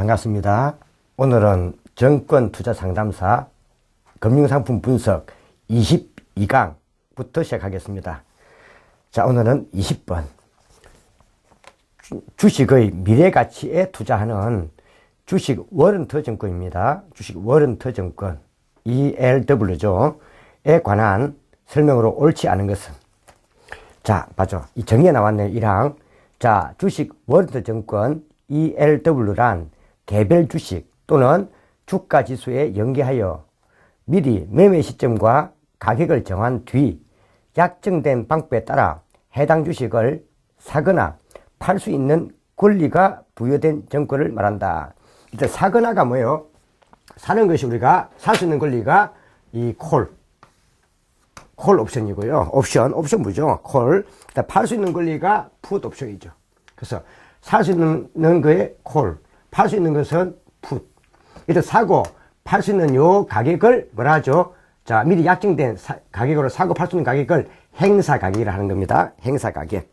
반갑습니다. 오늘은 정권투자상담사 금융상품 분석 22강부터 시작하겠습니다. 자, 오늘은 20번. 주식의 미래가치에 투자하는 주식 워런트 증권입니다. 주식 워런트 증권 ELW죠. 에 관한 설명으로 옳지 않은 것은. 자, 맞죠. 이 정의에 나왔네요. 1항. 자, 주식 워런트 증권 ELW란 개별 주식 또는 주가 지수에 연계하여 미리 매매 시점과 가격을 정한 뒤 약정된 방법에 따라 해당 주식을 사거나 팔 수 있는 권리가 부여된 증권을 말한다. 일단 사거나가 뭐예요? 사는 것이 우리가 살 수 있는 권리가 이 콜 옵션이고요. 옵션 뭐죠? 콜. 팔 수 있는 권리가 풋 옵션이죠. 그래서 살 수 있는 거에 콜, 팔 수 있는 것은 풋. 일단 사고 팔 수 있는 요 가격을 뭐라 하죠? 자, 미리 약정된 가격으로 사고 팔 수 있는 가격을 행사 가격이라 하는 겁니다. 행사 가격.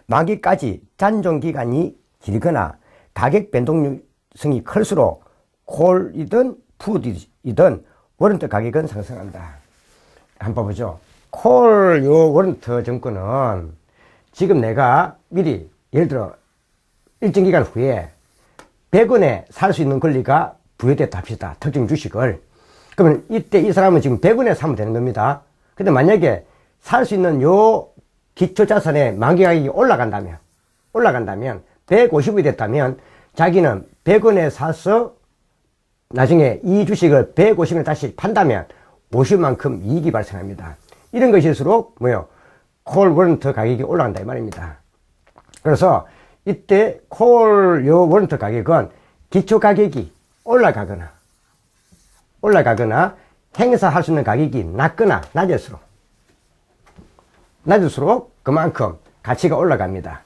만기까지 잔존 기간이 길거나 가격 변동성이 클수록 콜이든 풋이든 워런트 가격은 상승한다. 한번 보죠. 콜 요 워런트 증권은 지금 내가 미리 예를 들어 일정 기간 후에 100원에 살 수 있는 권리가 부여됐다 합시다. 특정 주식을. 그러면 이때 이 사람은 지금 100원에 사면 되는 겁니다. 근데 만약에 살 수 있는 요 기초자산의 만기 가격이 올라간다면 150원이 됐다면 자기는 100원에 사서 나중에 이 주식을 150원에 다시 판다면 50만큼 이익이 발생합니다. 이런 것일수록 뭐요? 콜 워런트 가격이 올라간다 이 말입니다. 그래서 이때 콜 요 워런트 가격은 기초 가격이 올라가거나 행사할 수 있는 가격이 낮거나 낮을수록 그만큼 가치가 올라갑니다.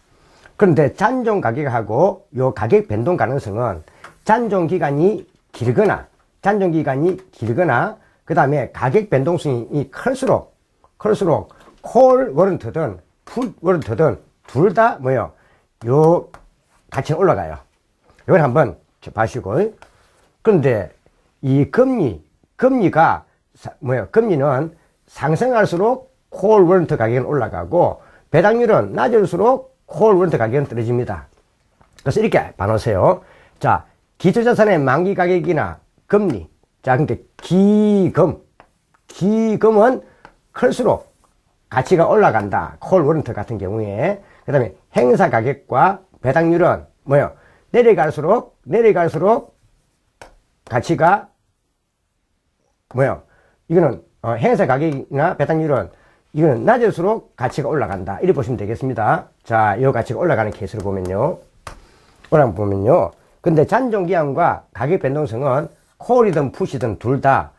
그런데 잔존 가격하고 요 가격 변동 가능성은 잔존 기간이 길거나 그 다음에 가격 변동성이 클수록 콜 워런트든 풋 워런트든 둘 다 뭐요? 요 가치는 올라가요. 이걸 한번 봐시고. 그런데 이 금리가 뭐요? 금리는 상승할수록 콜 워런트 가격은 올라가고 배당률은 낮을수록 콜 워런트 가격은 떨어집니다. 그래서 이렇게 봐놓으세요. 자, 기초자산의 만기 가격이나 금리. 자, 근데 기금은 클수록 가치가 올라간다. 콜 워런트 같은 경우에. 그 다음에 행사 가격과 배당률은 뭐요? 내려갈수록 가치가 뭐요? 이거는 행사 가격이나 배당률은 이거는 낮을수록 가치가 올라간다. 이렇게 보시면 되겠습니다. 자, 이 가치가 올라가는 케이스를 보면요. 근데 잔존 기간과 가격 변동성은 콜이든 풋이든 둘 다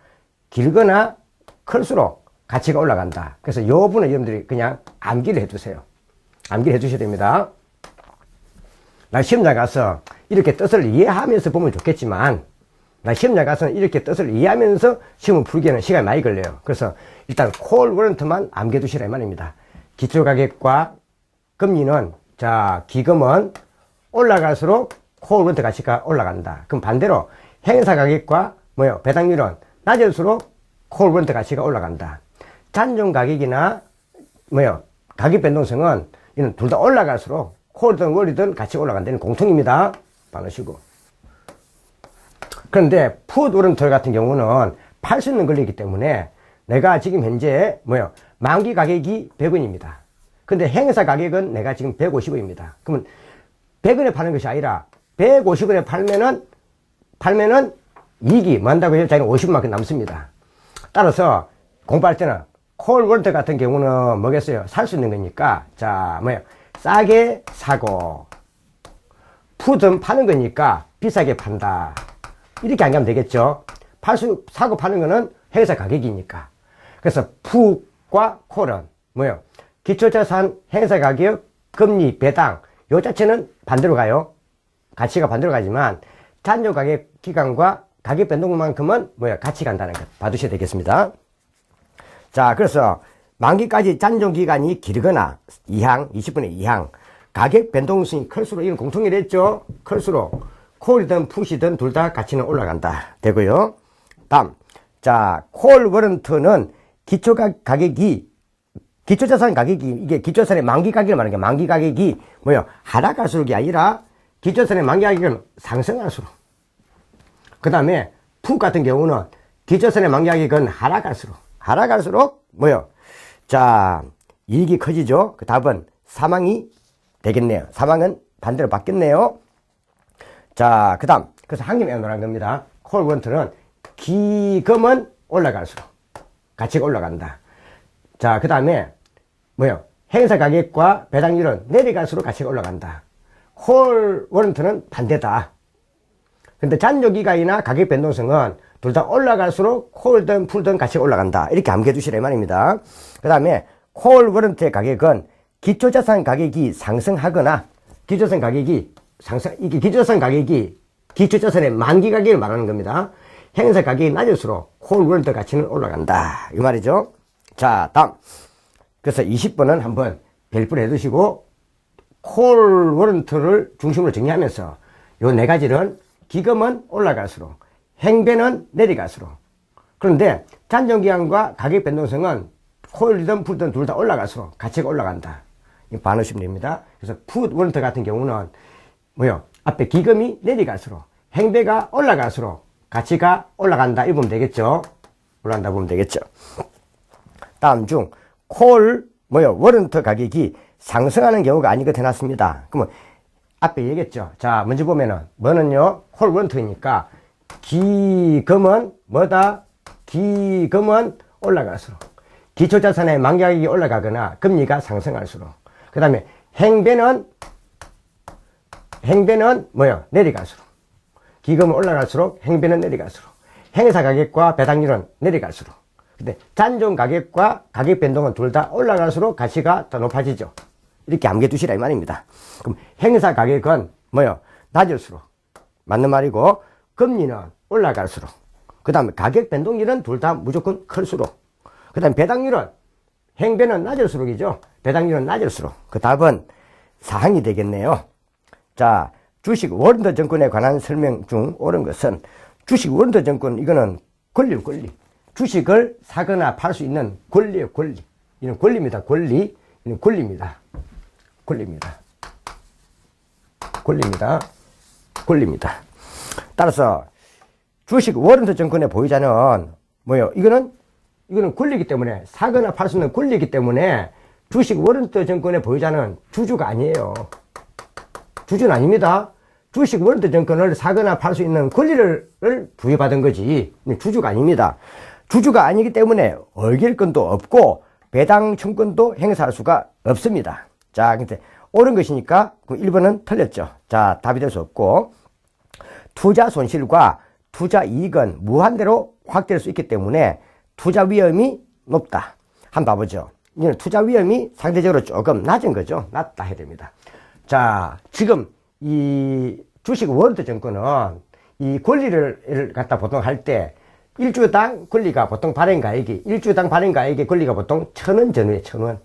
길거나 클수록 가치가 올라간다. 그래서 요 부분은 여러분들이 그냥 암기를 해두세요. 암기를 해주셔야 됩니다. 나 시험장 가서 이렇게 뜻을 이해하면서 보면 좋겠지만 나 시험장 가서는 이렇게 뜻을 이해하면서 시험을 풀기에는 시간이 많이 걸려요. 그래서 일단 콜 워런트만 암기해 두시라 이 말입니다. 기초가격과 금리는, 자, 기금은 올라갈수록 콜 워런트 가치가 올라간다. 그럼 반대로 행사 가격과 뭐요? 배당률은 낮을수록 콜 워런트 가치가 올라간다. 잔존 가격이나 뭐요? 가격 변동성은 이는 둘 다 올라갈수록 콜이든 월이든 가치가 올라간다는 공통입니다. 봐놓으시고. 그런데 풋 워런트 같은 경우는 팔 수 있는 권리이기 때문에 내가 지금 현재 뭐요? 만기 가격이 100원입니다. 근데 행사 가격은 내가 지금 150원입니다. 그러면 100원에 파는 것이 아니라 150원에 팔면은 이익이 뭐 한다고 해서 자기는 50만큼 남습니다. 따라서 공부할 때는 콜 워런트 같은 경우는 뭐겠어요? 살 수 있는 거니까, 자, 뭐예요? 싸게 사고, 풋은 파는 거니까 비싸게 판다. 이렇게 안 가면 되겠죠? 사고 파는 거는 행사 가격이니까. 그래서 풋과 콜은 뭐예요? 기초자산, 행사 가격, 금리, 배당, 요 자체는 반대로 가요. 가치가 반대로 가지만, 잔존 가격 기간과 가격 변동만큼은 뭐예요? 같이 간다는 것 봐두셔야 되겠습니다. 자, 그래서 만기까지 잔존 기간이 길거나 2항, 20분의 2항. 가격 변동성이 클수록, 이건 공통이랬죠? 클수록 콜이든 풋이든 둘 다 가치는 올라간다. 되고요. 다음. 자, 콜 워런트는 기초자산 가격이, 이게 기초자산의 만기 가격을 말하는 게, 만기 가격이 하락할수록이 아니라 기초자산의 만기 가격은 상승할수록. 그 다음에 풋 같은 경우는 기초자산의 만기 가격은 하락할수록 자, 이익이 커지죠. 그 답은 사망이 되겠네요. 사망은 반대로 바뀌었네요. 자, 그 다음. 그래서 한 개 외우라는 겁니다. 콜 워런트는 기금은 올라갈수록 가치가 올라간다. 자, 그 다음에 행사 가격과 배당률은 내려갈수록 가치가 올라간다. 콜 워런트는 반대다. 근데 잔존기간이나 가격 변동성은 둘 다 올라갈수록 콜든 풀든 가치가 올라간다. 이렇게 암기해 주시라 이 말입니다. 그 다음에 콜 워런트의 가격은 기초자산 가격이 상승하거나 기초자산 가격이 기초자산의 만기 가격을 말하는 겁니다. 행사 가격이 낮을수록 콜 워런트 가치는 올라간다. 이 말이죠. 자, 다음. 그래서 20번은 한번 별표를 해두시고 콜 워런트를 중심으로 정리하면서 요 네 가지는 기금은 올라갈수록 행배는 내려갈수록, 그런데 잔존기간과 가격 변동성은 콜이든 풋이든 둘 다 올라갈수록 가치가 올라간다. 이거 반으시면 됩니다. 그래서 풋 워런트 같은 경우는 앞에 기금이 내려갈수록 행배가 올라갈수록 가치가 올라간다. 이거 보면 되겠죠. 올라간다 보면 되겠죠. 다음 중 콜 워런트 가격이 상승하는 경우가 아닌 것 해놨습니다. 그러면 앞에 얘기했죠. 자, 먼저 보면은 뭐는요, 콜 워런트니까 기금은 기금은 올라갈수록 기초자산의 만기 가격이 올라가거나 금리가 상승할수록, 그 다음에 행배는 내려갈수록, 기금은 올라갈수록 행배는 내려갈수록, 행사 가격과 배당률은 내려갈수록, 근데 잔존 가격과 가격 변동은 둘 다 올라갈수록 가치가 더 높아지죠. 이렇게 암기해 두시라 이 말입니다. 그럼 행사 가격은 낮을수록 맞는 말이고, 금리는 올라갈수록, 그 다음에 가격 변동률은 둘 다 무조건 클수록, 그 다음에 배당률은 행배는 낮을수록이죠. 배당률은 낮을수록. 그 답은 사항이 되겠네요. 자, 주식 워런트 증권에 관한 설명 중 옳은 것은, 주식 워런트 증권, 이거는 권리. 주식을 사거나 팔 수 있는 권리예요, 권리. 이는 권리입니다, 권리. 이는 권리입니다. 따라서 주식 워런트 증권의 보유자는 이거는 권리이기 때문에, 사거나 팔 수 있는 권리이기 때문에 주식 워런트 증권의 보유자는 주주가 아니에요. 주주는 아닙니다. 주식 워런트 증권을 사거나 팔 수 있는 권리를 부여받은 거지 주주가 아닙니다. 주주가 아니기 때문에 얼결권도 없고 배당 청구권도 행사할 수가 없습니다. 자, 근데 옳은 것이니까 그 1번은 틀렸죠. 자, 답이 될 수 없고, 투자 손실과 투자 이익은 무한대로 확대할 수 있기 때문에 투자 위험이 높다. 한번 봐보죠. 이는 투자 위험이 상대적으로 조금 낮은 거죠. 낮다 해야 됩니다. 자, 지금 이 주식 워런트 증권은 이 권리를 갖다 보통 할 때 일주당 권리가 보통 일주당 발행가액의 권리가 보통 1,000원 전후에 1,000원.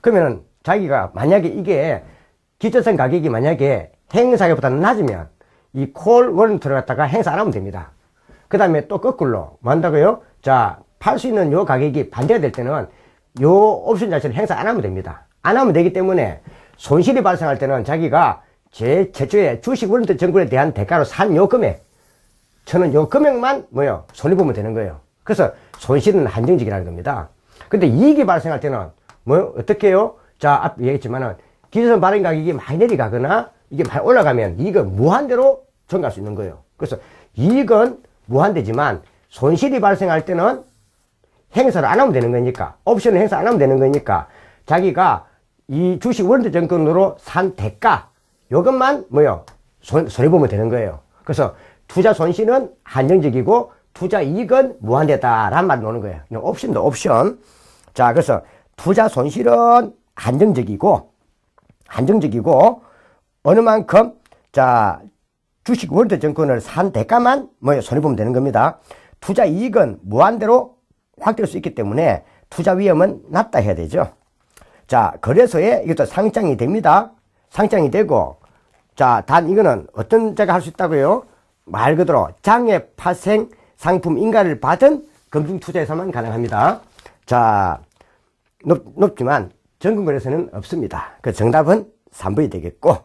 그러면은 자기가 만약에 이게 기초자산 가격이 만약에 행사 가격보다 낮으면 이 콜 워런트를 갖다가 행사 안 하면 됩니다. 그 다음에 또 거꾸로 뭐 한다고요? 자, 팔 수 있는 요 가격이 반대가 될 때는 요 옵션 자체를 행사 안 하면 됩니다. 안 하면 되기 때문에 손실이 발생할 때는 자기가 최초에 주식 워런트 증권에 대한 대가로 산 요 금액, 저는 요 금액만 손해보면 되는 거예요. 그래서 손실은 한정적이라는 겁니다. 근데 이익이 발생할 때는 어떻게 해요? 자, 앞에 얘기했지만은 기초자산 발행 가격이 많이 내려가거나 이게 많이 올라가면 이익은 무한대로 증가할 수 있는 거예요. 그래서 이익은 무한대지만 손실이 발생할 때는 행사를 안 하면 되는 거니까, 옵션을 행사 안 하면 되는 거니까 자기가 이 주식 워런트 증권으로 산 대가, 요것만 손해보면 되는 거예요. 그래서 투자 손실은 한정적이고 투자 이익은 무한대다라는 말이 나오는 거예요. 옵션도 옵션. 자, 그래서 투자 손실은 한정적이고 어느 만큼, 자, 주식 워런트 증권을 산 대가만 손해보면 되는 겁니다. 투자 이익은 무한대로 확대할 수 있기 때문에 투자 위험은 낮다 해야 되죠. 자, 거래소에 이것도 상장이 됩니다. 상장이 되고, 자, 단 이거는 어떤 자가 할 수 있다고요? 말 그대로 장외 파생 상품 인가를 받은 금융투자에서만 가능합니다. 자, 높지만 정금거래소는 없습니다. 그 정답은 3번이 되겠고,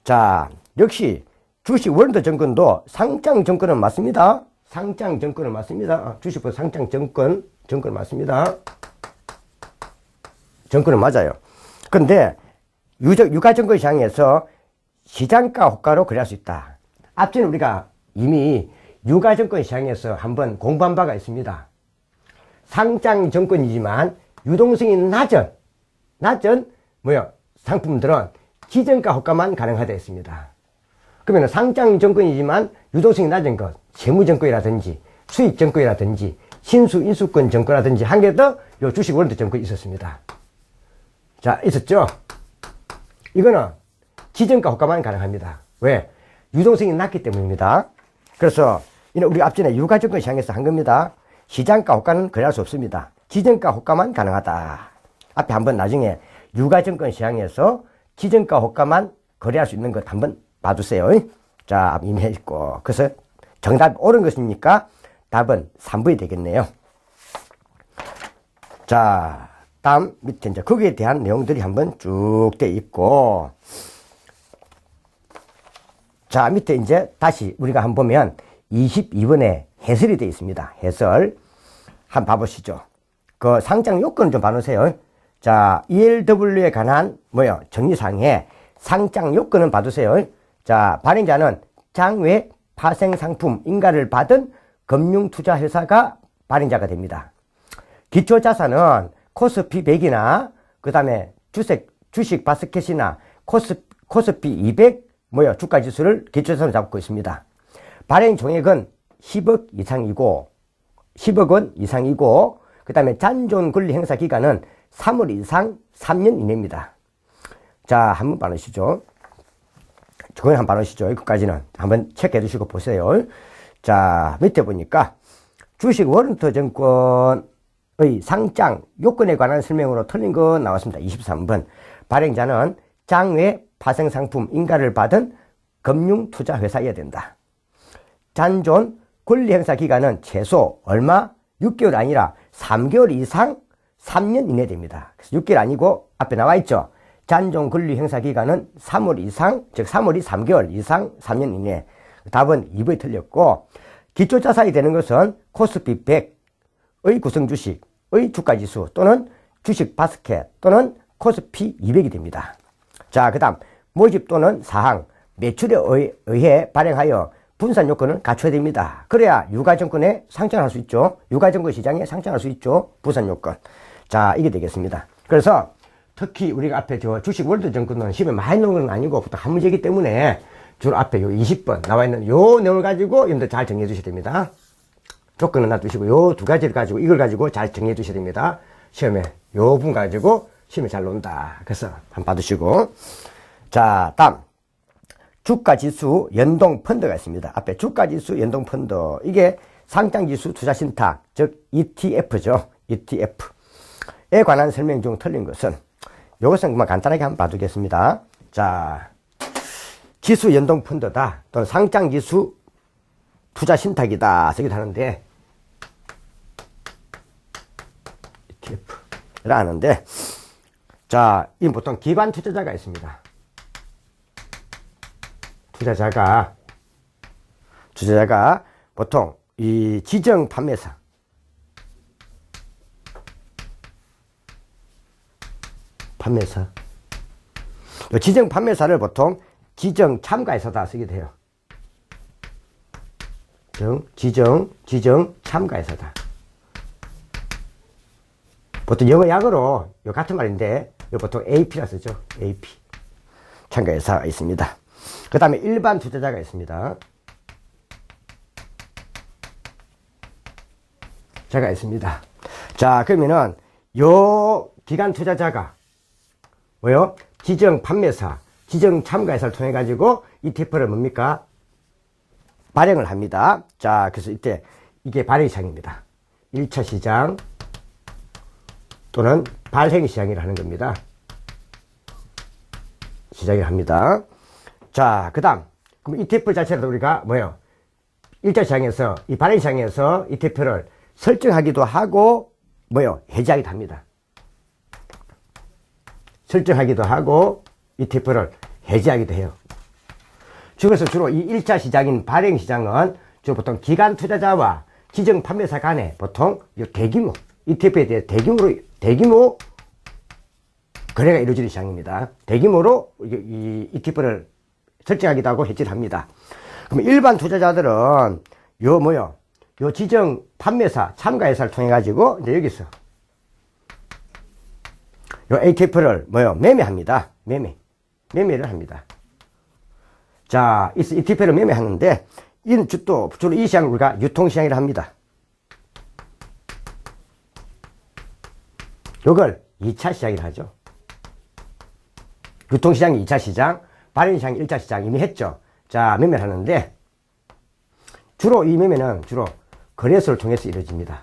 자, 역시 주식 월드증권도 상장증권은 맞습니다. 상장증권은 맞습니다. 주식부 상장증권, 증권 맞습니다. 증권은 맞아요. 근데 유가증권 시장에서 시장가 호가로 거래할 수 있다. 앞전에 우리가 이미 유가증권 시장에서 한번 공부한 바가 있습니다. 상장증권이지만 유동성이 낮은 상품들은 기정가 호가만 가능하다 했습니다. 그러면 상장증권이지만 유동성이 낮은 것, 세무증권이라든지 수익증권이라든지 신수인수권 증권이라든지 한 개 더 요 주식 월드증권이 있었습니다. 자, 있었죠? 이거는 기정가 호가만 가능합니다. 왜? 유동성이 낮기 때문입니다. 그래서 우리 앞전에 유가증권 시장에서 한 겁니다. 시장가 호가는 거래할 수 없습니다. 기정가 호가만 가능하다. 앞에 한번 나중에 유가증권 시장에서 기정가 호가만 거래할 수 있는 것 한번 봐주세요. 자, 이미 했고. 그래서 정답이 옳은 것이니까 답은 3번이 되겠네요. 자, 다음 밑에 이제 거기에 대한 내용들이 한번 쭉 돼 있고, 자, 밑에 이제 다시 우리가 한번 보면 22번에 해설이 되어 있습니다. 해설. 한번 봐보시죠. 그 상장 요건을 좀 봐놓으세요. 자, ELW에 관한 정리사항에 상장 요건은 봐두세요. 자, 발행자는 장외 파생상품 인가를 받은 금융투자회사가 발행자가 됩니다. 기초자산은 코스피 100이나 그 다음에 주식 바스켓이나 코스피 200 주가지수를 기초자산으로 잡고 있습니다. 발행 종액은 10억 이상이고 10억 원 이상이고 그 다음에 잔존 권리 행사 기간은 3월 이상 3년 이내입니다. 자, 한번 봐주시죠. 저건 한번 봐주시죠. 여기까지는 한번 체크해 두시고 보세요. 자, 밑에 보니까 주식 워런트증권의 상장 요건에 관한 설명으로 틀린 거 나왔습니다. 23번. 발행자는 장외 파생상품 인가를 받은 금융투자회사여야 된다. 잔존 권리행사 기간은 최소 얼마? 6개월 아니라 3개월 이상 3년 이내 됩니다. 그래서 6개월 아니고 앞에 나와 있죠. 잔존 권리행사 기간은 3월 이상, 즉 3월이 3개월 이상 3년 이내. 답은 2번이 틀렸고, 기초자산이 되는 것은 코스피 100의 구성주식의 주가지수 또는 주식 바스켓 또는 코스피 200이 됩니다. 자, 그 다음 모집 또는 사항, 매출에 의해 발행하여 분산 요건을 갖춰야 됩니다. 그래야 유가증권에 상장할 수 있죠. 유가증권 시장에 상장할 수 있죠. 분산 요건. 자, 이게 되겠습니다. 그래서 특히 우리가 앞에 주식 월드증권은 시험에 많이 나오는 건 아니고 보통 한 문제이기 때문에 주로 앞에 요 20번 나와 있는 요 내용을 가지고 여러분들 잘 정리해 주셔야 됩니다. 조건은 놔두시고 요 두 가지를 가지고 이걸 가지고 잘 정리해 주셔야 됩니다. 시험에 요 부분 가지고 시험에 잘 논다. 그래서 한번 봐두시고. 자, 다음 주가지수 연동 펀드가 있습니다. 앞에 주가지수 연동 펀드, 이게 상장지수 투자신탁, 즉 ETF죠. ETF에 관한 설명 중 틀린 것은, 이것은 그만 간단하게 한번 봐두겠습니다. 자, 지수 연동 펀드다 또는 상장지수 투자신탁이다 쓰기도 하는데, ETF라 하는데, 자, 이 보통 기관 투자자가 있습니다. 투자자가 보통 이 지정 판매사, 지정 판매사를 보통 지정 참가회사다 쓰게 돼요. 지정 참가회사다. 보통 영어 약어로 요 같은 말인데 요 보통 AP라 쓰죠. AP 참가회사가 있습니다. 그 다음에 일반 투자자가 있습니다. 자, 그러면은 요 기관 투자자가 지정 판매사, 지정 참가회사를 통해 가지고 ETF를 뭡니까? 발행을 합니다. 자, 그래서 이때 이게 발행 시장입니다. 1차 시장, 또는 발행시장이라 하는 겁니다. 시장이라 합니다. 자, 그 다음. 그럼 ETF 자체도 우리가 뭐예요? 1차 시장에서, 이 발행시장에서 ETF를 설정하기도 하고, 뭐예요? 해지하기도 합니다. 설정하기도 하고, ETF를 해지하기도 해요. 그래서 주로 이 1차 시장인 발행시장은 주로 보통 기관 투자자와 지정 판매사 간에 보통 대규모, ETF에 대해 대규모 거래가 이루어지는 시장입니다. 대규모로 이 ETF를 설정하기도 하고 해지를 합니다. 그럼 일반 투자자들은 요 지정 판매사, 참가회사를 통해가지고 이제 여기서 요 ETF를 매매합니다. 매매를 합니다. 자, ETF를 매매하는데, 이는 주로 이 시장을 우리가 유통시장이라 합니다. 요걸 2차 시장이라 하죠. 유통시장이 2차 시장, 발행시장이 1차 시장 이미 했죠. 자, 매매를 하는데, 주로 이 매매는 주로 거래소를 통해서 이루어집니다.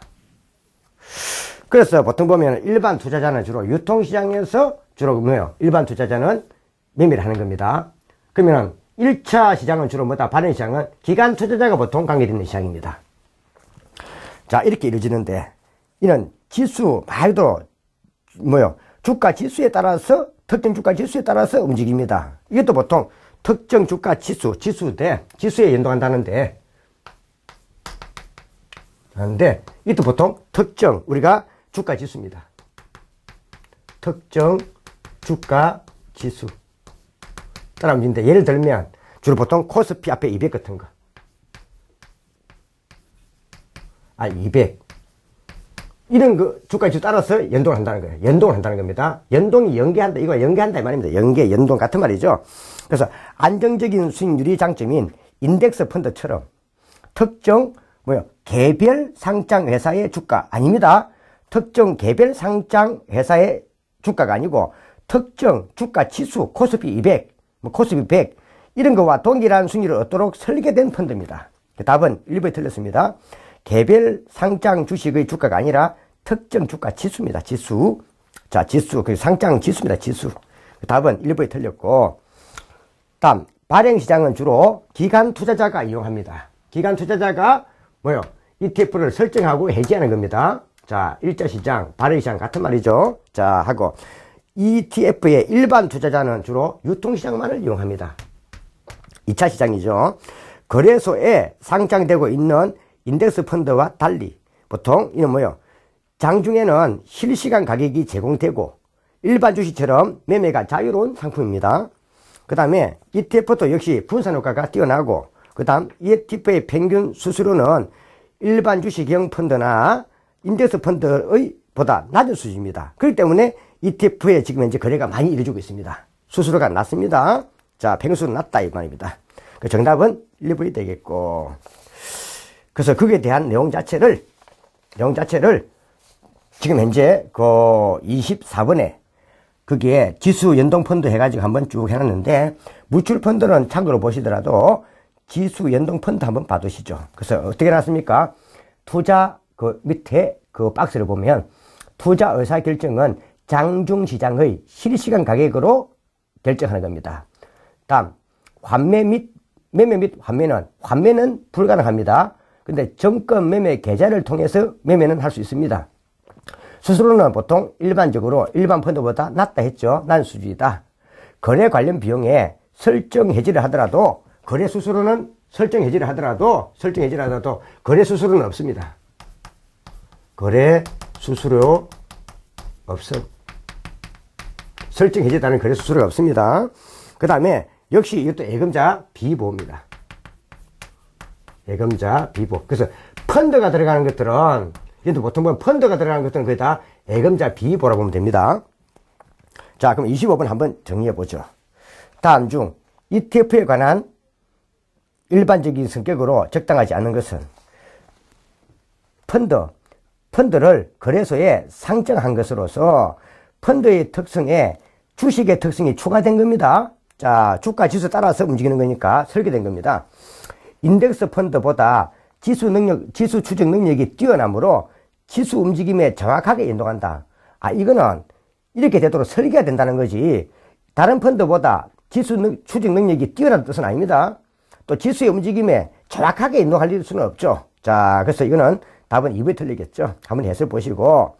그래서 보통 보면 일반 투자자는 주로 유통시장에서 주로 일반 투자자는 매매를 하는 겁니다. 그러면 1차 시장은 주로 발행시장은 기관 투자자가 보통 관계되는 시장입니다. 자, 이렇게 이루어지는데, 이는 지수, 말도, 주가 지수에 따라서, 특정 주가 지수에 따라서 움직입니다. 이것도 보통 특정 주가 지수에 연동한다는데, 이것도 보통 특정, 우리가 주가 지수입니다. 특정 주가 지수. 따라 움직이는데, 예를 들면, 주로 보통 코스피 앞에 200 같은 거. 200. 이런 주가 지수 따라서 연동을 한다는 거예요. 연동을 한다는 겁니다. 연동이 연계한다. 이거 연계한다. 이 말입니다. 연동 같은 말이죠. 그래서 안정적인 수익률이 장점인 인덱스 펀드처럼 특정, 개별 상장 회사의 주가 아닙니다. 특정 개별 상장 회사의 주가가 아니고 특정 주가 지수, 코스피 200, 코스피 100 이런 거와 동일한 수익률을 얻도록 설계된 펀드입니다. 답은 1번이 틀렸습니다. 개별 상장 주식의 주가가 아니라 특정 주가 지수입니다. 지수. 자, 지수. 그 상장 지수입니다. 지수. 답은 1번이 틀렸고, 다음 발행시장은 주로 기관 투자자가 이용합니다. 기관 투자자가 ETF를 설정하고 해지하는 겁니다. 자, 1차 시장, 발행시장 같은 말이죠. 자, 하고 ETF의 일반 투자자는 주로 유통시장만을 이용합니다. 2차 시장이죠. 거래소에 상장되고 있는 인덱스 펀드와 달리 보통 이는 장중에는 실시간 가격이 제공되고 일반 주식처럼 매매가 자유로운 상품입니다. 그 다음에 ETF도 역시 분산효과가 뛰어나고 그 다음 ETF의 평균 수수료는 일반 주식형 펀드나 인덱스 펀드의 보다 낮은 수준입니다. 그렇기 때문에 ETF에 지금 현재 거래가 많이 이루어지고 있습니다. 수수료가 낮습니다. 자, 평균수는 낮다 이 말입니다. 그 정답은 1번이 되겠고, 그래서 거기에 대한 내용 자체를 지금 현재 그 24번에 거기에 지수 연동 펀드 해가지고 한번 쭉 해놨는데, 무출 펀드는 참고로 보시더라도 지수 연동 펀드 한번 봐두시죠. 그래서 어떻게 해놨습니까? 투자 그 밑에 그 박스를 보면 투자 의사 결정은 장중 시장의 실시간 가격으로 결정하는 겁니다. 다음 환매 및 매매 및 환매는 불가능합니다. 근데 정권 매매 계좌를 통해서 매매는 할 수 있습니다. 수수료는 보통 일반적으로 일반 펀드보다 낮다 했죠. 낮은 수준이다. 거래 관련 비용에 설정 해지를 하더라도 거래 수수료는 설정 해지를 하더라도 거래 수수료는 없습니다. 거래 수수료 없음. 설정 해지다는 거래 수수료가 없습니다. 그 다음에 역시 이것도 예금자 비보입니다. 예금자 비보. 그래서 펀드가 들어가는 것들은, 얘도 보통 보면 펀드가 들어가는 것들은 거의 다 예금자 비보라고 보면 됩니다. 자, 그럼 25번 한번 정리해 보죠. 다음 중 ETF에 관한 일반적인 성격으로 적당하지 않은 것은 펀드를 거래소에 상장한 것으로서 펀드의 특성에 주식의 특성이 추가된 겁니다. 자, 주가 지수 따라서 움직이는 거니까 설계된 겁니다. 인덱스 펀드보다 지수 추적 능력이 뛰어나므로 지수 움직임에 정확하게 연동한다. 이거는 이렇게 되도록 설계가 된다는 거지. 다른 펀드보다 지수 추적 능력이 뛰어난 뜻은 아닙니다. 또 지수의 움직임에 정확하게 인도할 수는 없죠. 자, 그래서 이거는 답은 2번이 틀리겠죠. 한번 해서 보시고.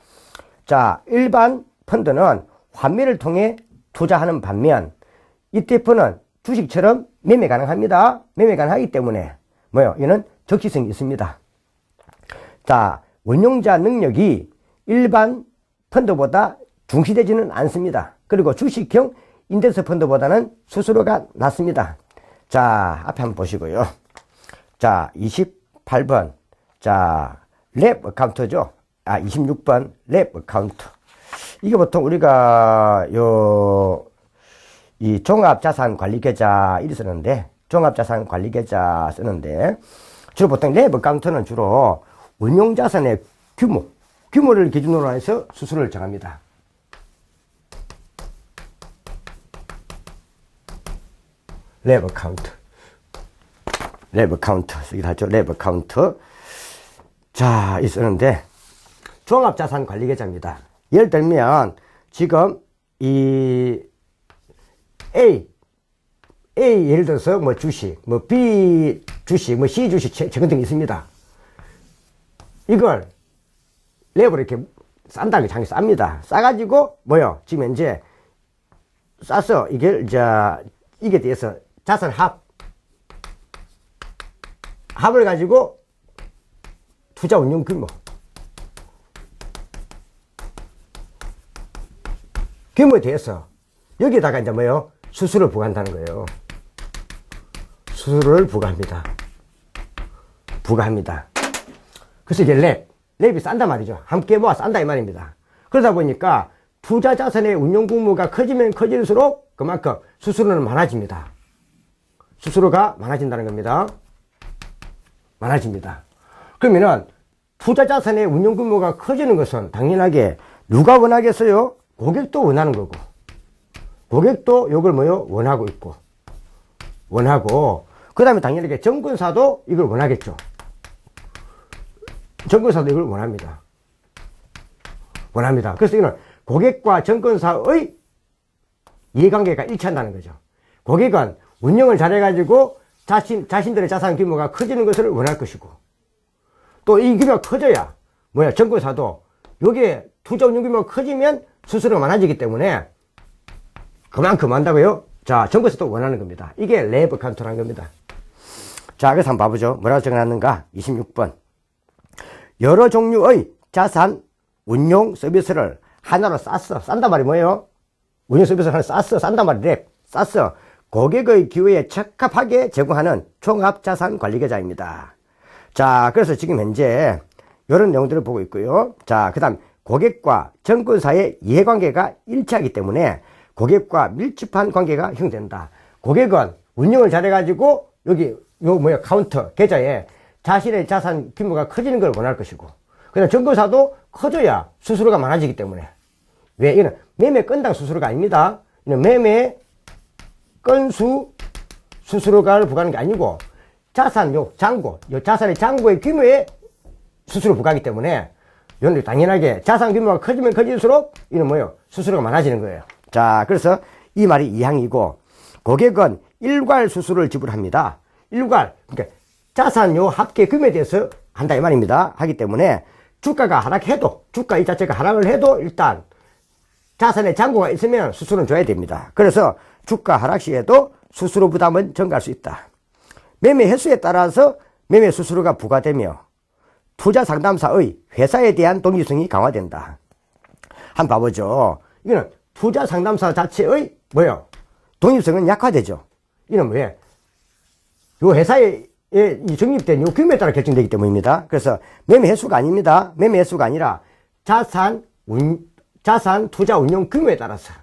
자, 일반 펀드는 환매를 통해 투자하는 반면 ETF는 주식처럼 매매 가능합니다. 매매 가능하기 때문에 이는 적시성이 있습니다. 자, 운용자 능력이 일반 펀드보다 중시되지는 않습니다. 그리고 주식형 인덱스 펀드보다는 수수료가 낮습니다. 자, 앞에 한번 보시고요. 자, 28번. 자, 랩 어카운트죠. 26번 랩 어카운트. 이게 보통 우리가 이 종합자산관리계좌 이리 쓰는데, 종합자산관리계좌 쓰는데, 주로 보통 랩 어카운트는 주로 운용자산의 규모를 기준으로 해서 수수료를 정합니다. 랩 어카운트. 랩 어카운트. 쓰기도 하죠. 랩 어카운트. 자, 이 쓰는데, 종합자산관리계좌입니다. 예를 들면, 지금, A, 예를 들어서 주식, B 주식, C 주식, 저런 등이 있습니다. 이걸 랩으로 이렇게 싼다는 게 장에 쌉니다. 싸가지고, 지금 현재, 싸서, 이게 대해서 자산 합을 가지고 투자 운용 규모에 대해서 여기에다가 이제 수수료를 부과한다는 거예요. 수수료를 부과합니다. 그래서 이제 랩이 싼단 말이죠. 함께 모아 싼다 이 말입니다. 그러다 보니까 투자 자산의 운용 규모가 커지면 커질수록 그만큼 수수료는 많아집니다. 수수료가 많아진다는 겁니다. 많아집니다. 그러면은 투자 자산의 운용 규모가 커지는 것은 당연하게 누가 원하겠어요? 고객도 원하는 거고, 고객도 요걸 원하고 있고, 그 다음에 당연하게 정권사도 이걸 원하겠죠. 정권사도 이걸 원합니다. 그래서 이거는 고객과 정권사의 이해관계가 일치한다는 거죠. 고객은 운영을 잘해가지고 자신들의 자산 규모가 커지는 것을 원할 것이고, 또 이 규모가 커져야 정권사도 여기에 투자 운용 규모가 커지면 수수료가 많아지기 때문에 그만큼 한다고요. 자, 정권사도 원하는 겁니다. 이게 랩 어카운트라는 겁니다. 자, 그래서 한번 봐보죠. 뭐라고 적어놨는가? 26번. 여러 종류의 자산 운용 서비스를 하나로 싼단 말이 뭐예요? 운용 서비스를 하나 싼단 말이 랩. 고객의 기호에 적합하게 제공하는 종합자산관리계좌입니다. 자, 그래서 지금 현재 이런 내용들을 보고 있고요. 자, 그 다음 고객과 정권사의 이해관계가 일치하기 때문에 고객과 밀접한 관계가 형성된다. 고객은 운영을 잘해가지고 여기 카운터 계좌에 자신의 자산 규모가 커지는 걸 원할 것이고, 그다음 정권사도 커져야 수수료가 많아지기 때문에. 왜? 이는 매매 건당 수수료가 아닙니다. 이는 매매 건수 수수료가를 부과하는 게 아니고 자산의 장고의 규모에 수수료 부과하기 때문에 이건 당연하게 자산 규모가 커지면 커질수록 이는 수수료가 많아지는 거예요. 자, 그래서 이 말이 이항이고, 고객은 일괄 수수료를 지불합니다. 그러니까 자산 합계 규모에 대해서 한다 이 말입니다. 하기 때문에 주가가 하락해도, 주가 이 자체가 하락을 해도 일단 자산의 잔고가 있으면 수수료는 줘야 됩니다. 그래서 주가 하락 시에도 수수료 부담은 증가할 수 있다. 매매 횟수에 따라서 매매 수수료가 부과되며 투자 상담사의 회사에 대한 독립성이 강화된다. 한번 봐보죠. 이거는 투자 상담사 자체의 독립성은 약화되죠. 이는 왜? 요 회사에 적립된 요 규모에 따라 결정되기 때문입니다. 그래서 매매 횟수가 아닙니다. 매매 횟수가 아니라 자산 투자 운용 규모에 따라서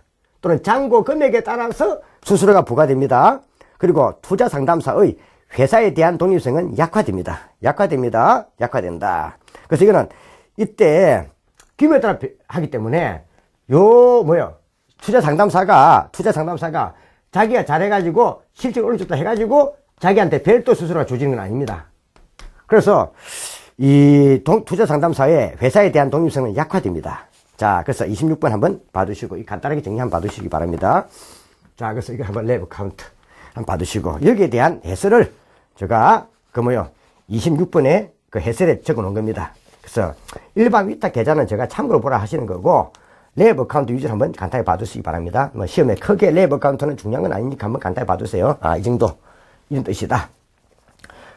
또는 잔고 금액에 따라서 수수료가 부과됩니다. 그리고 투자 상담사의 회사에 대한 독립성은 약화됩니다. 약화된다. 그래서 이거는 이때 규모에 따라 하기 때문에 투자 상담사가 자기가 잘해가지고 실적을 올려줬다 해가지고 자기한테 별도 수수료가 주어지는 건 아닙니다. 그래서 이 투자 상담사의 회사에 대한 독립성은 약화됩니다. 자, 그래서 26번 한번 봐두시고, 간단하게 정리 한번 봐두시기 바랍니다. 자, 그래서 이거 한번 레버 카운트 한번 봐두시고, 여기에 대한 해설을 제가, 26번에 그 해설에 적어 놓은 겁니다. 그래서 일반 위탁 계좌는 제가 참고로 보라 하시는 거고, 레버 카운트 위주로 한번 간단히 봐두시기 바랍니다. 뭐 시험에 크게 레버 카운트는 중요한 건 아니니까 한번 간단히 봐두세요. 아, 이 정도. 이런 뜻이다.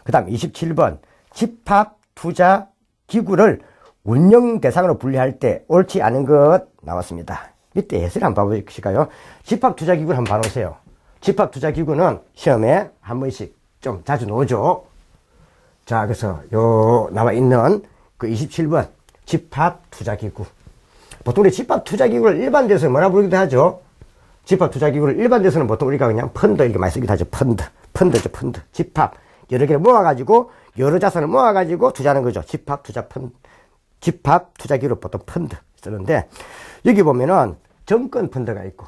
그 다음 27번. 집합 투자 기구를 운영 대상으로 분리할 때 옳지 않은 것 나왔습니다. 이때 해설 한번 봐보실까요? 집합 투자 기구를 한번 봐놓으세요. 집합 투자 기구는 시험에 한 번씩 좀 자주 나오죠. 자, 그래서 요 나와 있는 그 27번 집합 투자 기구. 보통 우리 집합 투자 기구를 일반 데서는 뭐라 부르기도 하죠. 집합 투자 기구를 일반 데서는 보통 우리가 그냥 펀드 이렇게 많이 쓰기도 하죠. 펀드죠, 펀드. 집합. 여러 개를 모아가지고, 여러 자산을 모아가지고 투자하는 거죠. 집합 투자 기구를 보통 펀드 쓰는데, 여기 보면은 정권 펀드가 있고,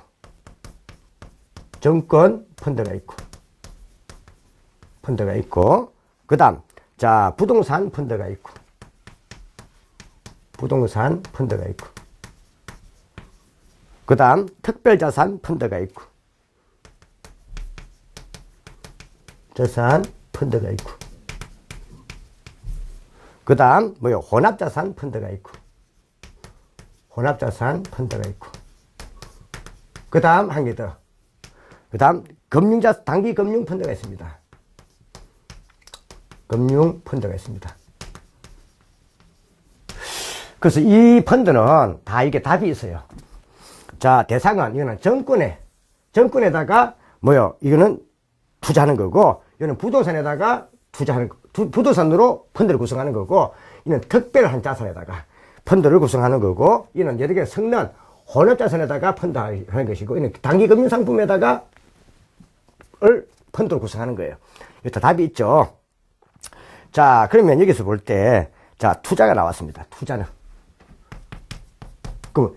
그 다음, 자, 부동산 펀드가 있고, 그 다음, 특별자산 펀드가 있고, 그 다음, 혼합자산 펀드가 있고, 그 다음, 한 개 더. 그 다음, 단기 금융 펀드가 있습니다. 그래서 이 펀드는 다 이게 답이 있어요. 자, 대상은, 이거는 정권에다가, 이거는 투자하는 거고, 이거는 부동산에다가 투자하는 거, 부동산으로 펀드를 구성하는 거고, 이는 특별한 자산에다가 펀드를 구성하는 거고, 이는 여러 개 섞는 혼합자산에다가 펀드 하는 것이고, 이는 단기금융상품에다가 펀드를 구성하는 거예요. 이거 답이 있죠. 자, 그러면 여기서 볼 때, 자, 투자가 나왔습니다. 투자는. 그럼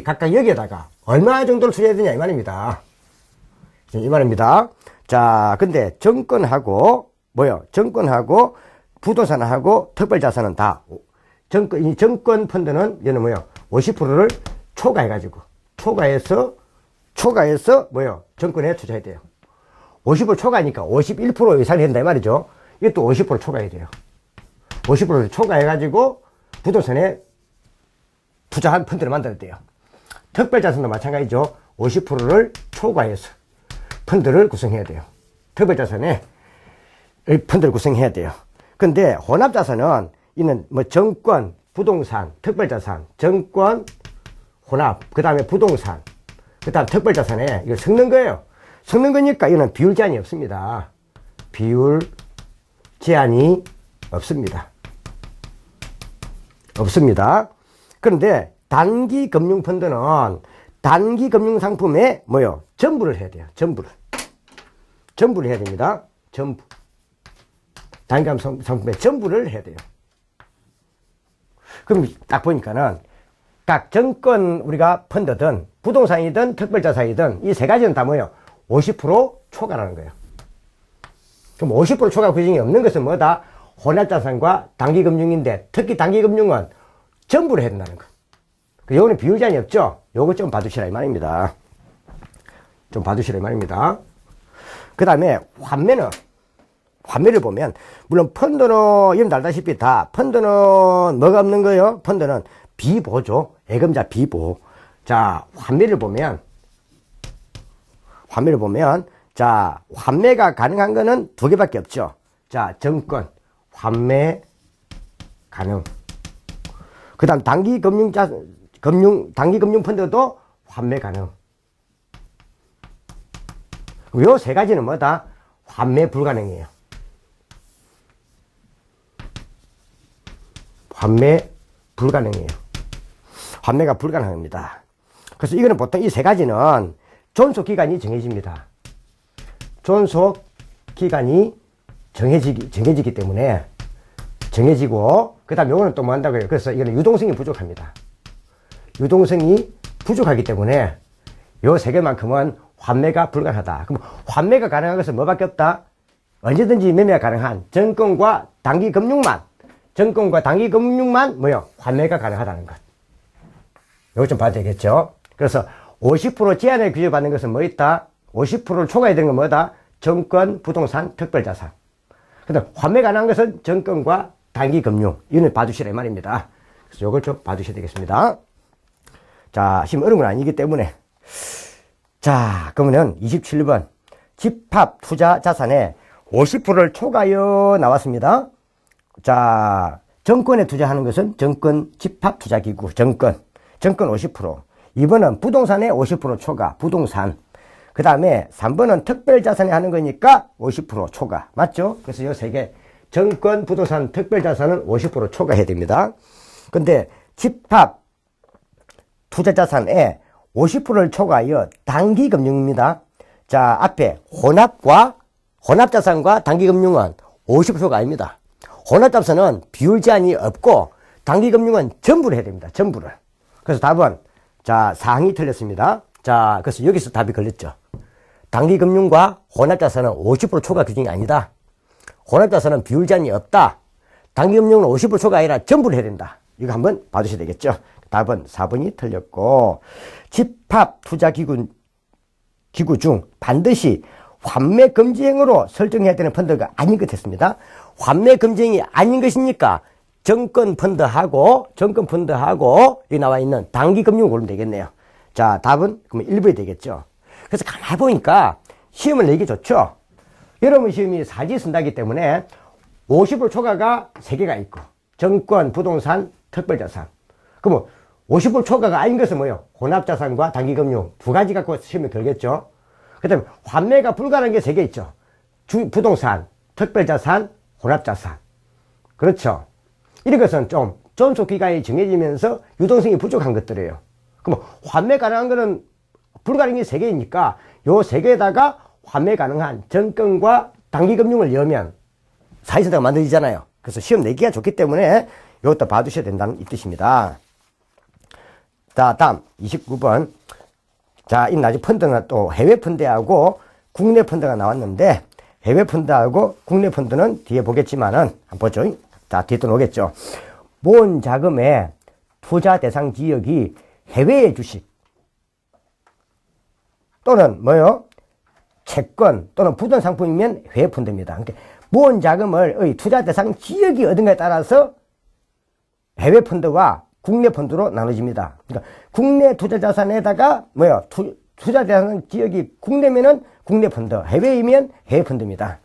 각각 여기에다가 얼마 정도를 투자해야 되냐, 이 말입니다. 자, 근데 정권하고 부동산하고 특별자산은 다, 정권 펀드는 얘는 50%를 초과해서 정권에 투자해야 돼요. 50% 초과하니까 51% 이상이 된다 이 말이죠. 이것도 50% 초과해야 돼요. 50%를 초과해가지고 부동산에 투자한 펀드를 만들어야 돼요. 특별자산도 마찬가지죠. 50%를 초과해서 펀드를 구성해야 돼요. 특별자산에 펀드를 구성해야 돼요. 근데 혼합자산은 이는 정권, 부동산, 특별자산, 정권, 혼합, 그 다음에 부동산, 그 다음 특별자산에 이걸 섞는 거예요. 섞는 거니까 이거는 비율 제한이 없습니다. 없습니다. 그런데 단기 금융 펀드는 단기 금융 상품에 전부를 해야 돼요. 전부를 해야 됩니다. 단기 금융 상품에 전부를 해야 돼요. 그럼 딱 보니까는 각 정권 우리가 펀드든 부동산이든 특별자산이든 이 세 가지는 다 50% 초과라는 거예요. 그럼 50% 초과 규정이 없는 것은 뭐다? 혼합자산과 단기금융인데 특히 단기금융은 전부를 해야 된다는 거. 요거는 비율 제한이 없죠? 요거 좀 봐두시라 이 말입니다. 그 다음에 환매를 보면 물론 펀드는 여러분들 알다시피 다 펀드는 뭐가 없는 거예요? 펀드는 비보죠. 예금자 비보. 자, 환매를 보면 자, 환매가 가능한 거는 두 개밖에 없죠. 자, 정권 환매 가능. 그 다음 단기금융 펀드도 환매 가능. 요 세 가지는 뭐다? 환매 불가능이에요. 환매가 불가능합니다. 그래서 이거는 보통 이 세 가지는 존속기간이 정해집니다. 존속기간이 정해지기 때문에 정해지고, 그 다음 요거는 또 뭐 한다고요? 그래서 이거는 유동성이 부족합니다. 유동성이 부족하기 때문에 요 세 개만큼은 환매가 불가능하다. 그럼 환매가 가능한 것은 뭐밖에 없다? 언제든지 매매가 가능한 정권과 단기금융만 환매가 가능하다는 것. 요거 좀 봐야 되겠죠. 그래서 50% 제한을 규제받는 것은 뭐 있다? 50%를 초과해야 되는 건 뭐다? 정권, 부동산, 특별자산. 근데 환매 가능한 것은 정권과 단기금융. 이거는 봐주시라 이 말입니다. 그래서 요걸 좀 봐주셔야 되겠습니다. 자, 지금 어려운 건 아니기 때문에. 자, 그러면은 27번. 집합 투자 자산에 50%를 초과하여 나왔습니다. 자, 정권에 투자하는 것은 정권 집합 투자 기구, 정권 50%. 2번은 부동산에 50% 초과, 부동산. 그 다음에 3번은 특별자산에 하는 거니까 50% 초과. 맞죠? 그래서 이 세 개. 정권, 부동산, 특별자산은 50% 초과해야 됩니다. 근데 집합 투자자산에 50%를 초과하여 단기금융입니다. 자, 앞에 혼합자산과 단기금융은 50%가 아닙니다. 혼합자산은 비율 제한이 없고 단기금융은 전부를 해야 됩니다. 전부를. 그래서 답은 자, 사항이 틀렸습니다. 자, 그래서 여기서 답이 걸렸죠. 단기금융과 혼합자산은 50% 초과 규정이 아니다. 혼합자산은 비율 제한이 없다. 단기금융은 50% 초과 아니라 전부를 해야 된다. 이거 한번 봐주셔야 되겠죠. 답은 4번이 틀렸고, 집합투자기구 중 반드시 환매금지행으로 설정해야 되는 펀드가 아닌 것 했습니다. 환매금지행이 아닌 것이니까 정권펀드하고 여기 나와 있는 단기금융을 고르면 되겠네요. 자, 답은 그러면 1번이 되겠죠. 그래서 가만히 보니까 시험을 내기 좋죠. 여러분 시험이 사지 쓴다기 때문에 50% 초과가 3개가 있고 정권, 부동산, 특별자산. 그러면 50% 초과가 아닌 것은 뭐예요? 혼합자산과 단기금융 2가지 갖고 시험에 걸겠죠. 그 다음에 환매가 불가능한 게 3개 있죠. 부동산, 특별자산, 혼합자산. 그렇죠. 이런 것은 좀 존속기간이 정해지면서 유동성이 부족한 것들이에요. 그럼 환매 가능한 거는 불가능한 게 3개이니까 요 3개에다가 환매 가능한 정권과 단기금융을 넣으면 사회선택가 만들어지잖아요. 그래서 시험 내기가 좋기 때문에 이것도 봐주셔야 된다는 이 뜻입니다. 자, 다음 29번. 자, 이 나중에 펀드는 또 해외 펀드하고 국내 펀드가 나왔는데 해외 펀드하고 국내 펀드는 뒤에 보겠지만은 한번 보죠. 자, 뒤에 또 오겠죠. 모은 자금의 투자 대상 지역이 해외의 주식 또는 뭐요? 채권 또는 부동 상품이면 해외 펀드입니다. 그러니까 모은 자금을 투자 대상 지역이 어딘가에 따라서 해외 펀드와 국내 펀드로 나눠집니다. 그러니까 국내 투자 자산에다가 뭐요? 투자 대상 지역이 국내면은 국내 펀드, 해외이면 해외 펀드입니다.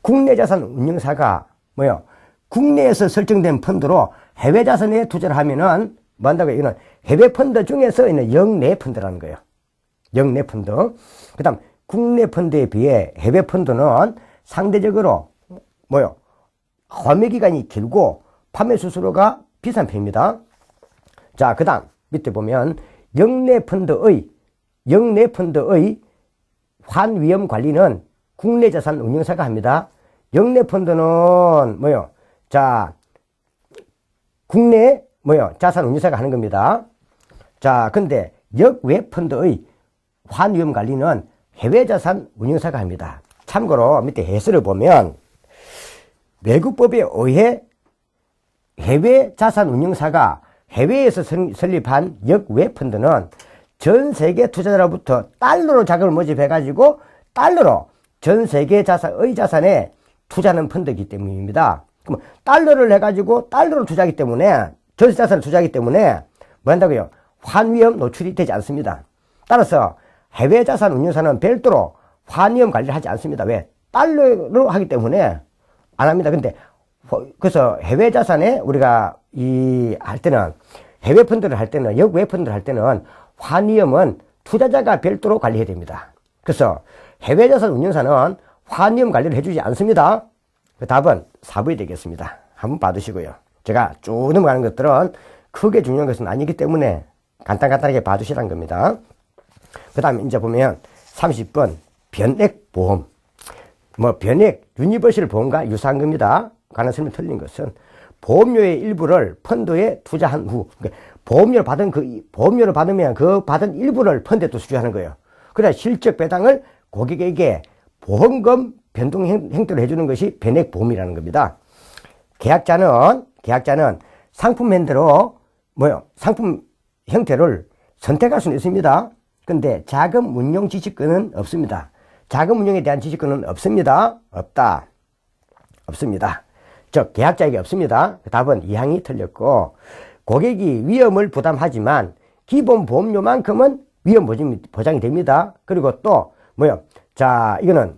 국내 자산 운용사가 뭐요? 국내에서 설정된 펀드로 해외 자산에 투자를 하면은 뭐 한다고요? 이거는 해외 펀드 중에서 있는 영내 펀드라는 거예요. 영내 펀드. 그 다음 국내 펀드에 비해 해외 펀드는 상대적으로 뭐요? 환매 기간이 길고 판매 수수료가 비싼 편입니다. 자, 그 다음 밑에 보면 영내 펀드의 환위험 관리는 국내 자산 운용사가 합니다. 영내 펀드는 뭐요? 자, 국내 뭐요? 자산 운용사가 하는 겁니다. 자, 근데 역외 펀드의 환위험 관리는 해외 자산 운용사가 합니다. 참고로 밑에 해설을 보면 외국법에 의해 해외 자산 운용사가 해외에서 설립한 역외 펀드는 전 세계 투자자로부터 달러로 자금을 모집해가지고 달러로 전 세계 자산에 투자하는 펀드이기 때문입니다. 그럼 달러를 해가지고 달러로 투자하기 때문에 전세 자산을 투자하기 때문에 뭐 한다고요? 환위험 노출이 되지 않습니다. 따라서 해외 자산 운용사는 별도로 환위험 관리를 하지 않습니다. 왜? 달러로 하기 때문에 안 합니다. 근데 그래서 해외 자산에 우리가 할 때는 해외 펀드를 할 때는 역외 펀드를 할 때는 환위험은 투자자가 별도로 관리해야 됩니다. 그래서 해외 자산 운용사는 환위험 관리를 해주지 않습니다. 그 답은 4번이 되겠습니다. 한번 봐두시고요. 제가 쭉 넘어가는 것들은 크게 중요한 것은 아니기 때문에 간단하게 봐주시라는 겁니다. 그 다음에 이제 보면 30번 변액보험. 뭐 변액 유니버셜 보험과 유사한 겁니다. 가능성이 틀린 것은 보험료의 일부를 펀드에 투자한 후, 그러니까 보험료를 받으면 그 받은 일부를 펀드에 또 수주하는 거예요. 그래야 실적 배당을 고객에게 보험금 변동 행태를 해주는 것이 변액보험이라는 겁니다. 계약자는 상품 핸드로 상품 형태를 선택할 수는 있습니다. 근데 자금 운용 지시권은 없습니다. 자금 운용에 대한 지시권은 없습니다. 없다. 없습니다. 즉 계약자에게 없습니다. 답은 2항이 틀렸고, 고객이 위험을 부담하지만 기본 보험료만큼은 위험 보장이 됩니다. 그리고 또 뭐요? 자, 이거는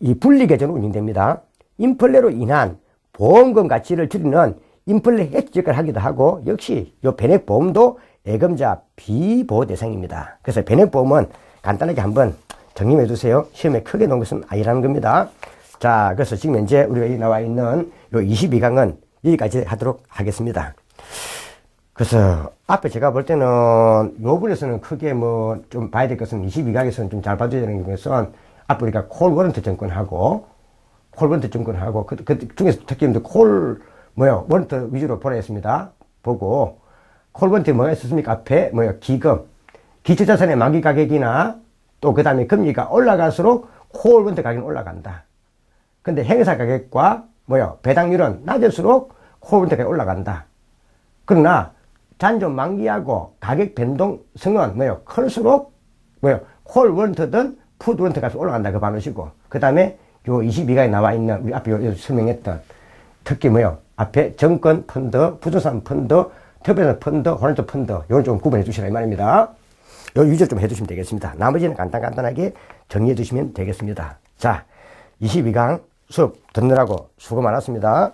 이 분리계정으로 운영됩니다. 인플레로 인한 보험금 가치를 줄이는 인플레 해지 역할을 하기도 하고, 역시 이 변액보험도 예금자 비보호 대상입니다. 그래서 변액보험은 간단하게 한번 정리해 주세요. 시험에 크게 놓은 것은 아니라는 겁니다. 자, 그래서 지금 현재 우리가 여기 나와 있는 요 22강은 여기까지 하도록 하겠습니다. 그래서 앞에 제가 볼 때는 요 부분에서는 크게 뭐 좀 봐야 될 것은 22강에서는 좀 잘 봐줘야 되는 것은 앞에 우리가 콜 워런트 증권하고 그 중에서 특히 콜 워런트 위주로 보라 했습니다. 보고 콜 워런트에 뭐가 있었습니까? 앞에 기금, 기초자산의 만기 가격이나 또 그 다음에 금리가 올라갈수록 콜 워런트 가격은 올라간다. 근데 행사 가격과 배당률은 낮을수록 콜 워런트 가격이 올라간다. 그러나 잔존 만기하고 가격 변동성은 클수록 콜 워런트든 풋 워런트 값이 올라간다. 그 봐놓으시고, 그 다음에 요 22강에 나와 있는 우리 앞에 설명했던 특히 앞에 정권 펀드, 부동산 펀드, 특별한 펀드, 호란트 펀드, 요건 좀 구분해 주시라 이 말입니다. 요 위주로 좀 해주시면 되겠습니다. 나머지는 간단하게 정리해 주시면 되겠습니다. 자, 22강 수업 듣느라고 수고 많았습니다.